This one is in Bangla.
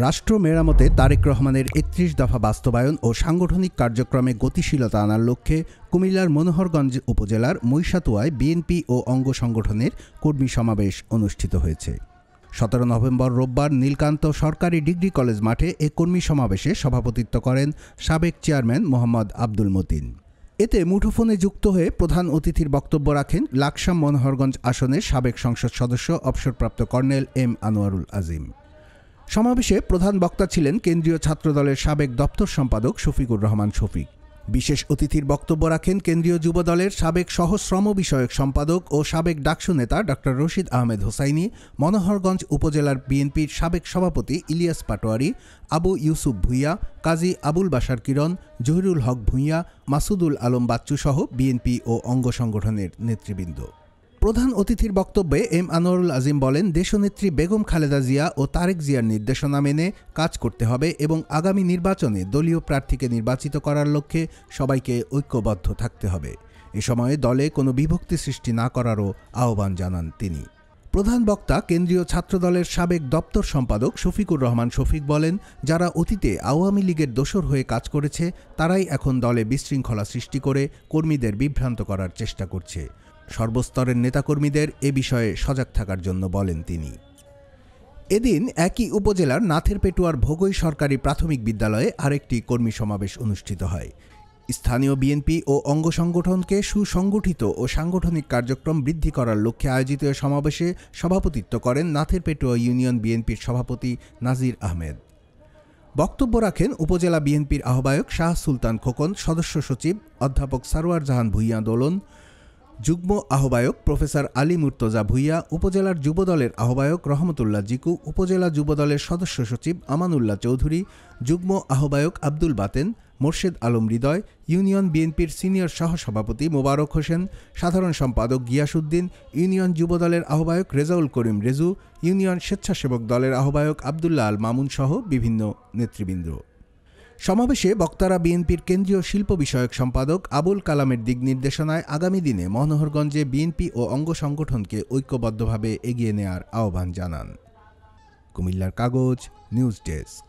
রাষ্ট্র মেরামতে তারেক রহমানের ৩১ দফা বাস্তবায়ন ও সাংগঠনিক কার্যক্রমে গতিশীলতা আনার লক্ষ্যে কুমিল্লার মনোহরগঞ্জ উপজেলার মহিষাতুয়ায় বিএনপি ও অঙ্গ সংগঠনের কর্মী সমাবেশ অনুষ্ঠিত হয়েছে। ১৭ নভেম্বর রোববার নীলকান্ত সরকারি ডিগ্রি কলেজ মাঠে এ কর্মী সমাবেশে সভাপতিত্ব করেন সাবেক চেয়ারম্যান মোহাম্মদ আব্দুল মতিন। এতে মুঠোফোনে যুক্ত হয়ে প্রধান অতিথির বক্তব্য রাখেন লাকসাম মনোহরগঞ্জ আসনের সাবেক সংসদ সদস্য অবসরপ্রাপ্ত কর্নেল এম আনোয়ারুল আজিম। সমাবেশে প্রধান বক্তা ছিলেন কেন্দ্রীয় ছাত্রদলের সাবেক দপ্তর সম্পাদক শফিকুর রহমান শফিক। বিশেষ অতিথির বক্তব্য রাখেন কেন্দ্রীয় যুবদলের সাবেক সহশ্রম বিষয়ক সম্পাদক ও সাবেক ডাকসু নেতা ড রশিদ আহমেদ হোসাইনি, মনোহরগঞ্জ উপজেলার বিএনপির সাবেক সভাপতি ইলিয়াস পাটোয়ারি, আবু ইউসুফ ভূঁইয়া, কাজী আবুল বাশার কিরণ, জহিরুল হক ভূঁইয়া, মাসুদুল আলম বাচ্চু সহ বিএনপি ও অঙ্গ সংগঠনের নেতৃবৃন্দ। প্রধান অতিথির বক্তব্যে এম আনোয়ারুল আজিম বলেন, দেশনেত্রী বেগম খালেদা জিয়া ও তারেক জিয়ার নির্দেশনা মেনে কাজ করতে হবে এবং আগামী নির্বাচনে দলীয় প্রার্থীকে নির্বাচিত করার লক্ষ্যে সবাইকে ঐক্যবদ্ধ থাকতে হবে। এ সময়ে দলে কোনো বিভক্তি সৃষ্টি না করারও আহ্বান জানান তিনি। প্রধান বক্তা কেন্দ্রীয় ছাত্রদলের সাবেক দপ্তর সম্পাদক শফিকুর রহমান শফিক বলেন, যারা অতীতে আওয়ামী লীগের দোসর হয়ে কাজ করেছে তারাই এখন দলে বিশৃঙ্খলা সৃষ্টি করে কর্মীদের বিভ্রান্ত করার চেষ্টা করছে। সর্বস্তরের নেতাকর্মীদের এ বিষয়ে সজাগ থাকার জন্য বলেন তিনি। এদিন একই উপজেলার নাথেরপেটুয়ার ভোগই সরকারি প্রাথমিক বিদ্যালয়ে আরেকটি কর্মী সমাবেশ অনুষ্ঠিত হয়। স্থানীয় বিএনপি ও অঙ্গ সংগঠনকে সুসংগঠিত ও সাংগঠনিক কার্যক্রম বৃদ্ধি করার লক্ষ্যে আয়োজিত সমাবেশে সভাপতিত্ব করেন নাথেরপেটুয়া ইউনিয়ন বিএনপির সভাপতি নাজির আহমেদ। বক্তব্য রাখেন উপজেলা বিএনপির আহ্বায়ক শাহ সুলতান খোকন, সদস্য সচিব অধ্যাপক সারোয়ার জাহান ভূঁইয়া দোলন, যুগ্ম আহ্বায়ক প্রফেসর আলী মুর্তজা ভূঁইয়া, উপজেলার যুবদলের আহ্বায়ক রহমতুল্লাহ জিকু, উপজেলা যুবদলের সদস্য সচিব আমানুল্লাহ চৌধুরী, যুগ্ম আহ্বায়ক আব্দুল বাতেন, মোর্শেদ আলম হৃদয়, ইউনিয়ন বিএনপির সিনিয়র সহসভাপতি মোবারক হোসেন, সাধারণ সম্পাদক গিয়াসউদ্দিন, ইউনিয়ন যুবদলের আহ্বায়ক রেজাউল করিম রেজু, ইউনিয়ন স্বেচ্ছাসেবক দলের আহ্বায়ক আবদুল্লাহ আল মামুন সহ বিভিন্ন নেতৃবৃন্দ। সমাবেশে বক্তারা বিএনপির কেন্দ্রীয় শিল্প বিষয়ক সম্পাদক আবুল কালামের দিক নির্দেশনায় আগামী দিনে মনোহরগঞ্জে বিএনপি ও অঙ্গ সংগঠনকে ঐক্যবদ্ধভাবে এগিয়ে নেয়ার আহ্বান জানান। কুমিল্লার কাগজ নিউজ ডেস্ক।